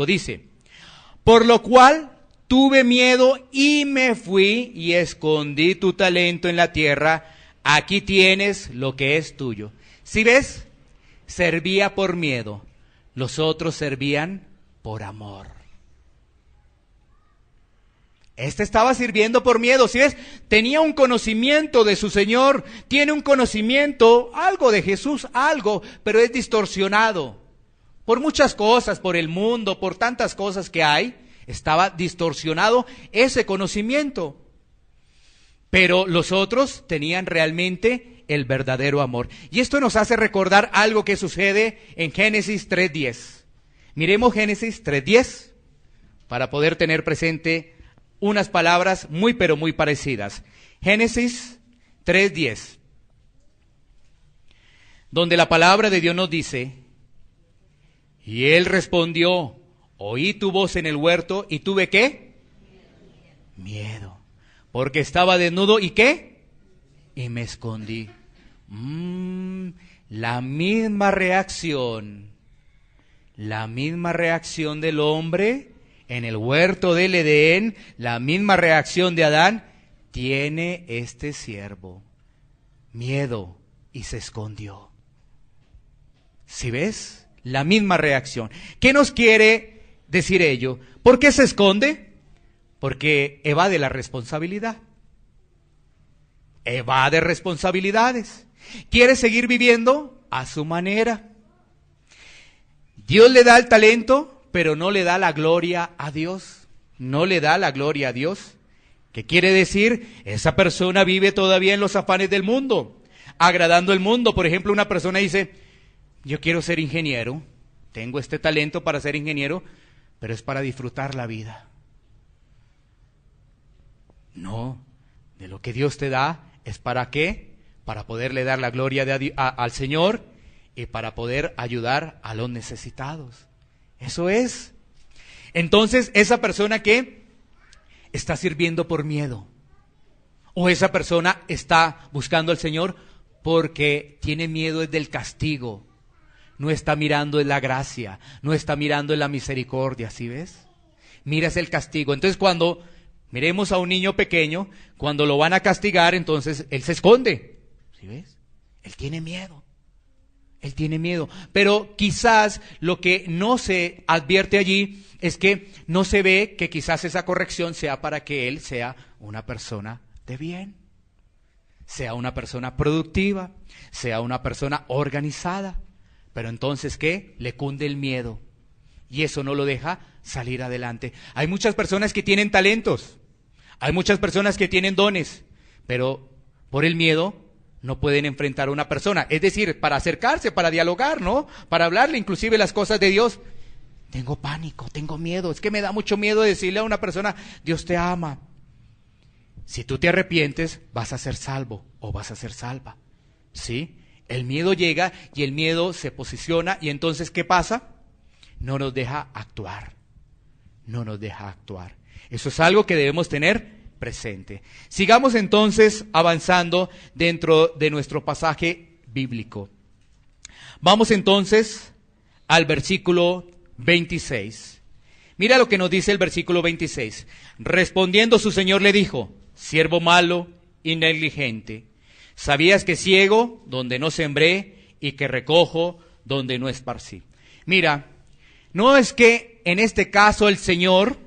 dice: por lo cual tuve miedo y me fui y escondí tu talento en la tierra. Aquí tienes lo que es tuyo. ¿Sí ves? Servía por miedo. Los otros servían por amor. Este estaba sirviendo por miedo, ¿sí ves? Tenía un conocimiento de su Señor, tiene un conocimiento, algo de Jesús, algo, pero es distorsionado. Por muchas cosas, por el mundo, por tantas cosas que hay, estaba distorsionado ese conocimiento. Pero los otros tenían realmente el verdadero amor. Y esto nos hace recordar algo que sucede en Génesis 3:10. Miremos Génesis 3:10 para poder tener presente unas palabras muy pero muy parecidas. Génesis 3:10, donde la palabra de Dios nos dice: y él respondió, oí tu voz en el huerto y tuve ¿qué? Miedo, porque estaba desnudo y ¿qué? Y me escondí. La misma reacción del hombre en el huerto del Edén, la misma reacción de Adán, tiene este siervo. Miedo y se escondió. ¿Sí ves? La misma reacción. ¿Qué nos quiere decir ello? ¿Por qué se esconde? Porque evade la responsabilidad. Evade responsabilidades. Quiere seguir viviendo a su manera. Dios le da el talento, pero no le da la gloria a Dios. No le da la gloria a Dios. ¿Qué quiere decir? Esa persona vive todavía en los afanes del mundo, agradando al mundo. Por ejemplo, una persona dice: yo quiero ser ingeniero, tengo este talento para ser ingeniero, pero es para disfrutar la vida. No, de lo que Dios te da, ¿es para qué? Para poderle dar la gloria al Señor y para poder ayudar a los necesitados. Eso es. Entonces, esa persona que está sirviendo por miedo, o esa persona está buscando al Señor porque tiene miedo del castigo, no está mirando en la gracia, no está mirando en la misericordia, ¿sí ves? Miras el castigo. Entonces, cuando miremos a un niño pequeño, cuando lo van a castigar, entonces él se esconde, ¿sí ves? Él tiene miedo. Él tiene miedo, pero quizás lo que no se advierte allí es que no se ve que quizás esa corrección sea para que él sea una persona de bien, sea una persona productiva, sea una persona organizada. Pero entonces, ¿qué? Le cunde el miedo y eso no lo deja salir adelante. Hay muchas personas que tienen talentos, hay muchas personas que tienen dones, pero por el miedo no pueden enfrentar a una persona, es decir, para acercarse, para dialogar, ¿no? Para hablarle inclusive las cosas de Dios. Tengo pánico, tengo miedo, es que me da mucho miedo decirle a una persona: Dios te ama. Si tú te arrepientes, vas a ser salvo o vas a ser salva, ¿sí? El miedo llega y el miedo se posiciona y entonces, ¿qué pasa? No nos deja actuar, no nos deja actuar. Eso es algo que debemos tener presente. Sigamos entonces avanzando dentro de nuestro pasaje bíblico. Vamos entonces al versículo 26. Mira lo que nos dice el versículo 26. Respondiendo su señor le dijo: siervo malo y negligente, ¿sabías que ciego donde no sembré y que recojo donde no esparcí? Mira, no es que en este caso el Señor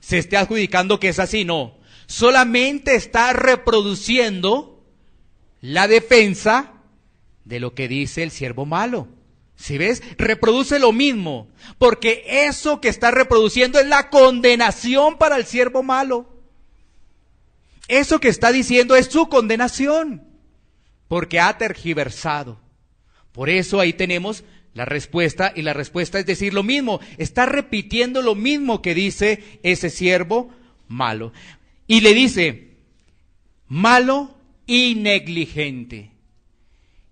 se esté adjudicando que es así, no. Solamente está reproduciendo la defensa de lo que dice el siervo malo. ¿Sí ves? Reproduce lo mismo, porque eso que está reproduciendo es la condenación para el siervo malo. Eso que está diciendo es su condenación, porque ha tergiversado. Por eso ahí tenemos la respuesta, y la respuesta es decir lo mismo. Está repitiendo lo mismo que dice ese siervo malo. Y le dice, malo y negligente.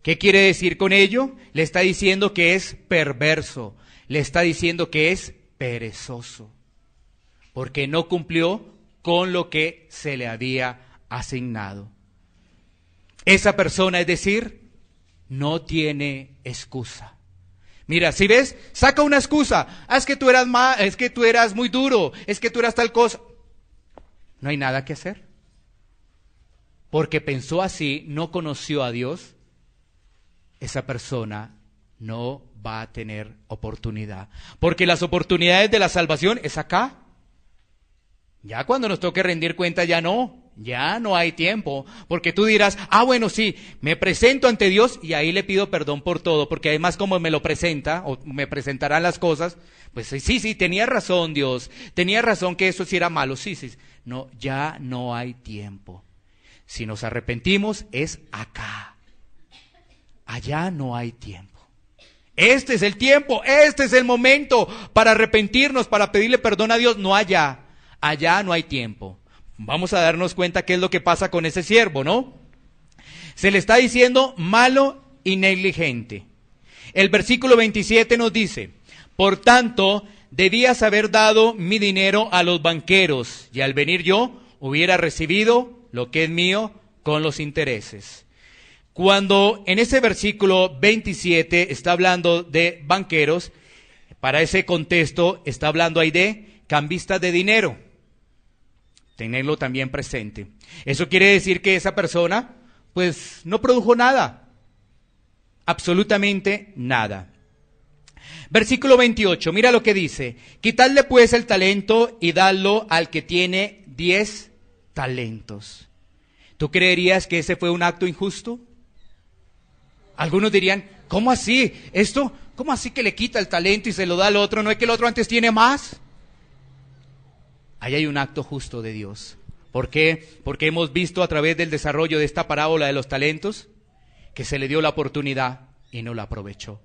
¿Qué quiere decir con ello? Le está diciendo que es perverso, le está diciendo que es perezoso, porque no cumplió con lo que se le había asignado. Esa persona, es decir, no tiene excusa. Mira, si ves, saca una excusa. Es que tú eras muy duro, es que tú eras tal cosa. No hay nada que hacer. Porque pensó así, no conoció a Dios. Esa persona no va a tener oportunidad. Porque las oportunidades de la salvación es acá. Ya cuando nos toque rendir cuenta ya no hay tiempo. Porque tú dirás, bueno sí, me presento ante Dios y ahí le pido perdón por todo. Porque además como me lo presenta o me presentarán las cosas, pues sí, tenía razón Dios. Tenía razón que eso sí era malo, sí. No, ya no hay tiempo. Si nos arrepentimos es acá. Allá no hay tiempo. Este es el tiempo, este es el momento para arrepentirnos, para pedirle perdón a Dios. No allá, allá no hay tiempo. Vamos a darnos cuenta qué es lo que pasa con ese siervo, ¿no? Se le está diciendo malo y negligente. El versículo 27 nos dice, por tanto, debías haber dado mi dinero a los banqueros, y al venir yo hubiera recibido lo que es mío con los intereses. Cuando en ese versículo 27 está hablando de banqueros, para ese contexto está hablando ahí de cambistas de dinero. Tenerlo también presente. Eso quiere decir que esa persona, pues, no produjo nada. Absolutamente nada. Versículo 28, mira lo que dice. Quitadle pues el talento y dadlo al que tiene 10 talentos. ¿Tú creerías que ese fue un acto injusto? Algunos dirían, ¿cómo así? ¿Cómo así que le quita el talento y se lo da al otro? ¿No es que el otro antes tiene más? Ahí hay un acto justo de Dios. ¿Por qué? Porque hemos visto a través del desarrollo de esta parábola de los talentos que se le dio la oportunidad y no la aprovechó.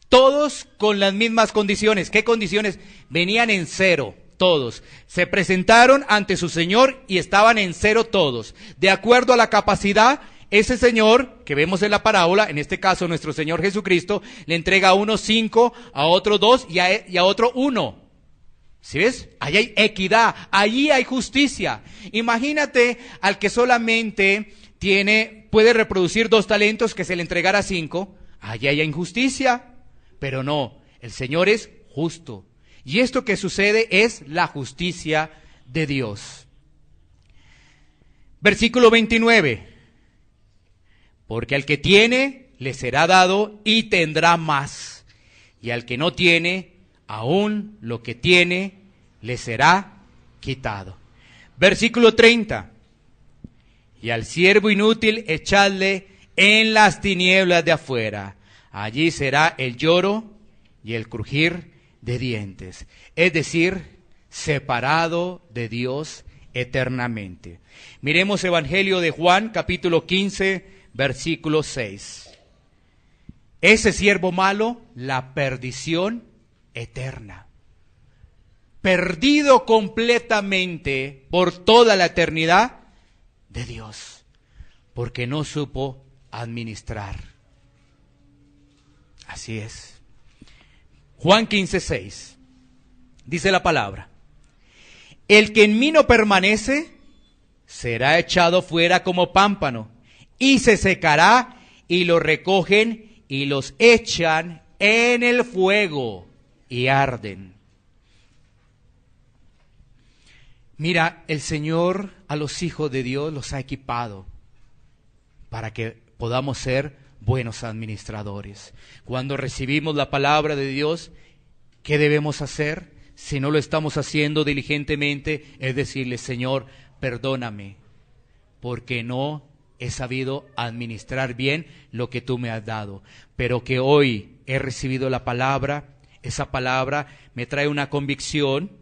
Todos con las mismas condiciones. ¿Qué condiciones? Venían en cero, todos. Se presentaron ante su Señor y estaban en cero todos. De acuerdo a la capacidad, ese Señor que vemos en la parábola, en este caso nuestro Señor Jesucristo, le entrega a uno 5, a otro 2 y a otro 1. ¿Sí ves? Ahí hay equidad, allí hay justicia. Imagínate al que solamente puede reproducir 2 talentos que se le entregara 5. Allí hay injusticia, pero no, el Señor es justo. Y esto que sucede es la justicia de Dios. Versículo 29. Porque al que tiene, le será dado y tendrá más. Y al que no tiene, aún lo que tiene, le será quitado. Versículo 30. Y al siervo inútil, echadle en las tinieblas de afuera. Allí será el lloro y el crujir de dientes. Es decir, separado de Dios eternamente. Miremos Evangelio de Juan, capítulo 15, versículo 6. Ese siervo malo, la perdición eterna. Perdido completamente por toda la eternidad de Dios, porque no supo administrar. Así es. Juan 15, 6. Dice la palabra. El que en mí no permanece será echado fuera como pámpano y se secará, y lo recogen y los echan en el fuego y arden. Mira, el Señor a los hijos de Dios los ha equipado para que podamos ser buenos administradores. Cuando recibimos la palabra de Dios, ¿qué debemos hacer? Si no lo estamos haciendo diligentemente, es decirle: Señor, perdóname, porque no he sabido administrar bien lo que tú me has dado. Pero que hoy he recibido la palabra, esa palabra me trae una convicción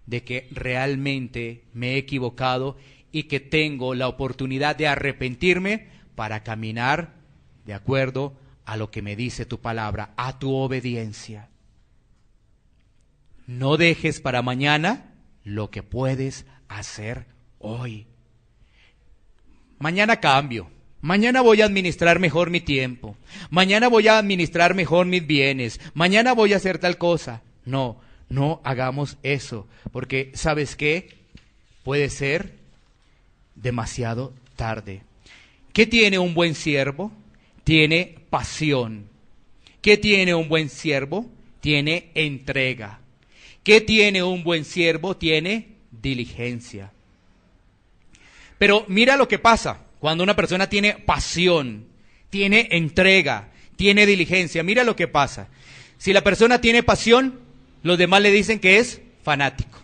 de que realmente me he equivocado y que tengo la oportunidad de arrepentirme para caminar de acuerdo a lo que me dice tu palabra, a tu obediencia. No dejes para mañana lo que puedes hacer hoy. Mañana cambio. Mañana voy a administrar mejor mi tiempo. Mañana voy a administrar mejor mis bienes. Mañana voy a hacer tal cosa. No, no hagamos eso. Porque, ¿sabes qué? Puede ser demasiado tarde. ¿Qué tiene un buen siervo? Tiene pasión. ¿Qué tiene un buen siervo? Tiene entrega. ¿Qué tiene un buen siervo? Tiene diligencia. Pero mira lo que pasa cuando una persona tiene pasión, tiene entrega, tiene diligencia. Mira lo que pasa. Si la persona tiene pasión, los demás le dicen que es fanático.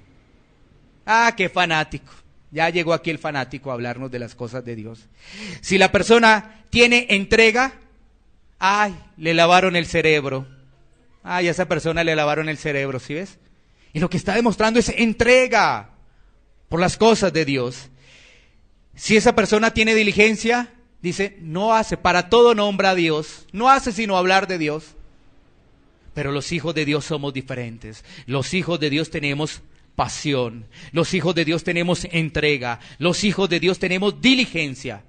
Ah, qué fanático. Ya llegó aquí el fanático a hablarnos de las cosas de Dios. Si la persona tiene entrega, ay, le lavaron el cerebro. Ay, a esa persona le lavaron el cerebro, ¿sí ves? Y lo que está demostrando es entrega por las cosas de Dios. Si esa persona tiene diligencia, dice, no hace, para todo nombra a Dios, no hace sino hablar de Dios. Pero los hijos de Dios somos diferentes. Los hijos de Dios tenemos pasión. Los hijos de Dios tenemos entrega. Los hijos de Dios tenemos diligencia.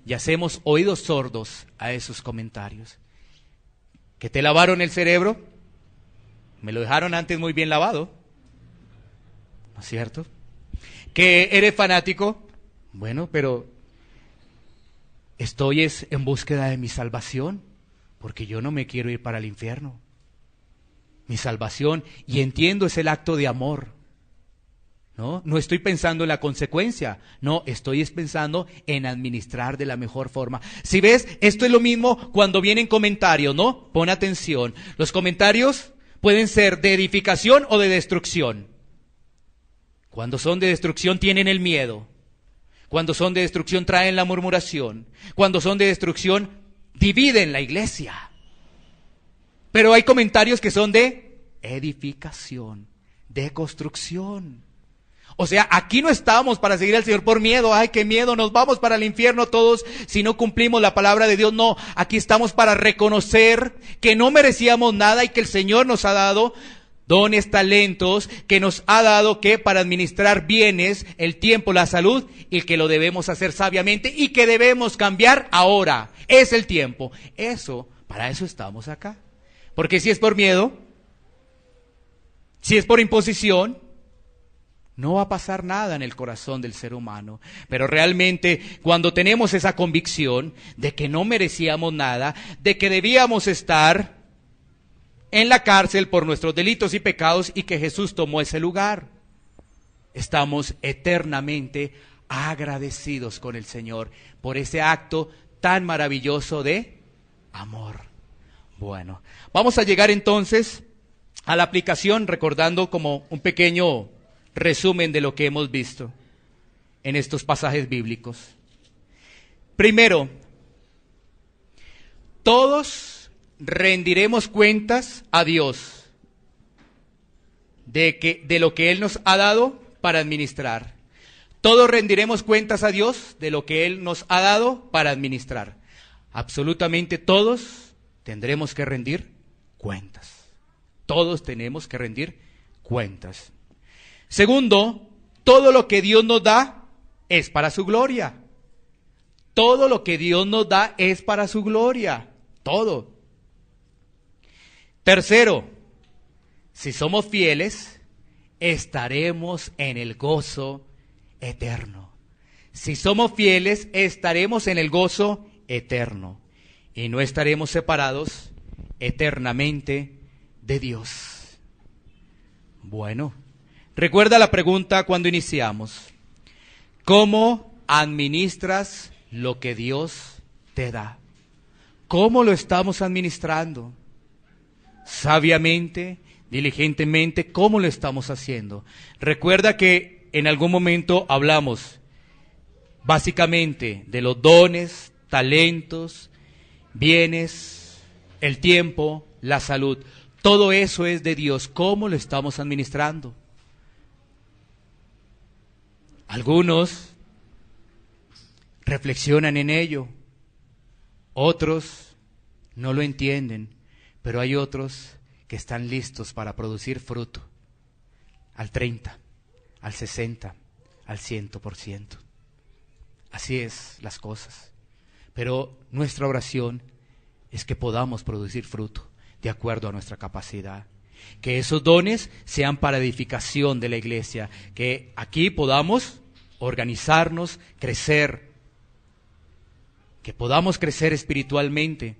Y hacemos oídos sordos a esos comentarios. ¿Que te lavaron el cerebro? Me lo dejaron antes muy bien lavado. ¿No es cierto? ¿Que eres fanático? Bueno, pero estoy en búsqueda de mi salvación, porque yo no me quiero ir para el infierno. Mi salvación, y entiendo, es el acto de amor. No estoy pensando en la consecuencia, no, estoy pensando en administrar de la mejor forma. Si ves, esto es lo mismo cuando vienen comentarios, ¿no? Pon atención. Los comentarios pueden ser de edificación o de destrucción. Cuando son de destrucción tienen el miedo. Cuando son de destrucción traen la murmuración. Cuando son de destrucción dividen la iglesia. Pero hay comentarios que son de edificación, de construcción. O sea, aquí no estamos para seguir al Señor por miedo. Ay, qué miedo, nos vamos para el infierno todos si no cumplimos la palabra de Dios. No, aquí estamos para reconocer que no merecíamos nada y que el Señor nos ha dado dones, talentos, que nos ha dado que para administrar bienes, el tiempo, la salud, y que lo debemos hacer sabiamente y que debemos cambiar ahora. Es el tiempo. Para eso estamos acá. Porque si es por miedo, si es por imposición, no va a pasar nada en el corazón del ser humano. Pero realmente cuando tenemos esa convicción de que no merecíamos nada, de que debíamos estar en la cárcel por nuestros delitos y pecados y que Jesús tomó ese lugar, estamos eternamente agradecidos con el Señor por ese acto tan maravilloso de amor. Bueno, vamos a llegar entonces a la aplicación, recordando como un pequeño resumen de lo que hemos visto en estos pasajes bíblicos. Primero, todos rendiremos cuentas a Dios de lo que Él nos ha dado para administrar. Todos rendiremos cuentas a Dios de lo que Él nos ha dado para administrar. Absolutamente todos tendremos que rendir cuentas. Todos tenemos que rendir cuentas. Segundo, todo lo que Dios nos da es para su gloria. Todo lo que Dios nos da es para su gloria. Todo. Tercero, si somos fieles, estaremos en el gozo eterno. Si somos fieles, estaremos en el gozo eterno y no estaremos separados eternamente de Dios. Bueno, recuerda la pregunta cuando iniciamos. ¿Cómo administras lo que Dios te da? ¿Cómo lo estamos administrando? Sabiamente, diligentemente, ¿cómo lo estamos haciendo? Recuerda que en algún momento hablamos básicamente de los dones, talentos, bienes, el tiempo, la salud. Todo eso es de Dios. ¿Cómo lo estamos administrando? Algunos reflexionan en ello, otros no lo entienden, pero hay otros que están listos para producir fruto al 30, al 60, al 100%. Así es las cosas. Pero nuestra oración es que podamos producir fruto de acuerdo a nuestra capacidad. Que esos dones sean para edificación de la iglesia. Que aquí podamos organizarnos, crecer. Que podamos crecer espiritualmente.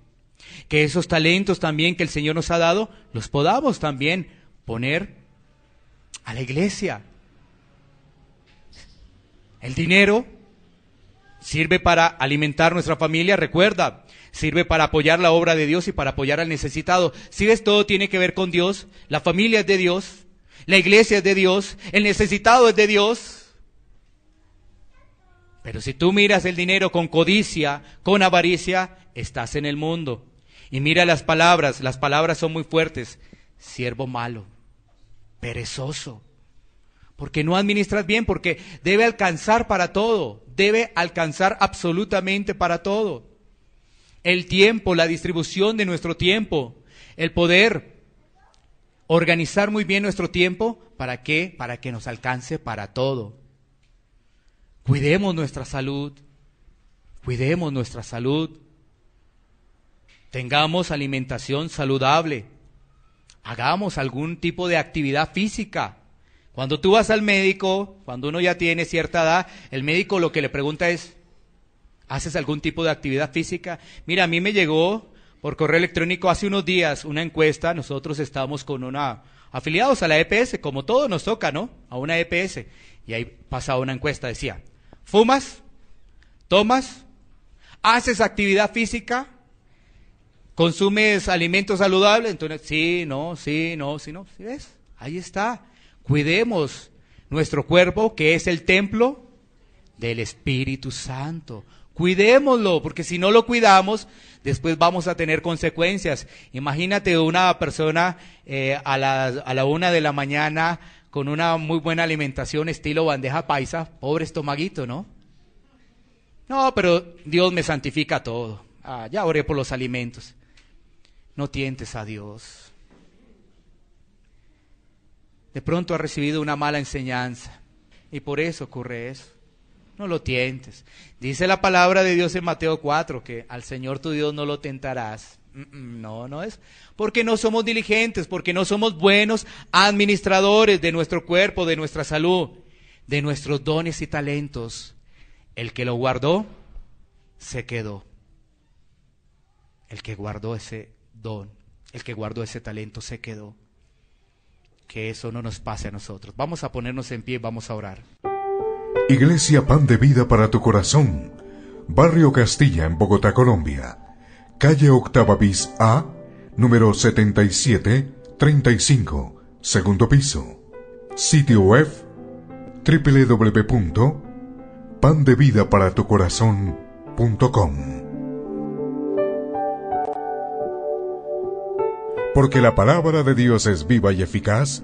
Que esos talentos también que el Señor nos ha dado, los podamos también poner a la iglesia. El dinero sirve para alimentar nuestra familia, recuerda, sirve para apoyar la obra de Dios y para apoyar al necesitado. Si ves, todo tiene que ver con Dios, la familia es de Dios, la iglesia es de Dios, el necesitado es de Dios. Pero si tú miras el dinero con codicia, con avaricia, estás en el mundo. Y mira las palabras son muy fuertes. Siervo malo, perezoso, porque no administras bien, porque debe alcanzar para todo, debe alcanzar absolutamente para todo. El tiempo, la distribución de nuestro tiempo, el poder organizar muy bien nuestro tiempo, ¿para qué? Para que nos alcance para todo. Cuidemos nuestra salud, tengamos alimentación saludable, hagamos algún tipo de actividad física. Cuando tú vas al médico, cuando uno ya tiene cierta edad, el médico lo que le pregunta es, ¿haces algún tipo de actividad física? Mira, a mí me llegó por correo electrónico hace unos días una encuesta. Nosotros estamos afiliados a la EPS, como todo nos toca, ¿no? A una EPS. Y ahí pasaba una encuesta, decía, ¿fumas? ¿Tomas? ¿Haces actividad física? ¿Consumes alimentos saludables? Entonces, sí, no. ¿Sí ves? Ahí está. Cuidemos nuestro cuerpo, que es el templo del Espíritu Santo. Cuidémoslo, porque si no lo cuidamos, después vamos a tener consecuencias. Imagínate una persona a la 1 de la mañana con una muy buena alimentación estilo bandeja paisa, pobre estomaguito, ¿no? No, pero Dios me santifica todo. Ya oré por los alimentos. No tientes a Dios. De pronto has recibido una mala enseñanza y por eso ocurre eso. No lo tientes. Dice la palabra de Dios en Mateo 4 que al Señor tu Dios no lo tentarás. No es. Porque no somos diligentes, porque no somos buenos administradores de nuestro cuerpo, de nuestra salud, de nuestros dones y talentos. El que lo guardó, se quedó. El que guardó ese don, el que guardó ese talento, se quedó. Que eso no nos pase a nosotros. Vamos a ponernos en pie y vamos a orar. Iglesia Pan de Vida para tu Corazón, Barrio Castilla, en Bogotá, Colombia. Calle Octava bis A, número 7735, segundo piso. Sitio web www.pandevidaparatucorazon.com. Porque la palabra de Dios es viva y eficaz,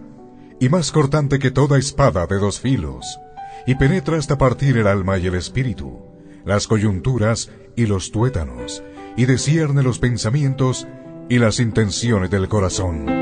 y más cortante que toda espada de dos filos, y penetra hasta partir el alma y el espíritu, las coyunturas y los tuétanos, y discierne los pensamientos y las intenciones del corazón.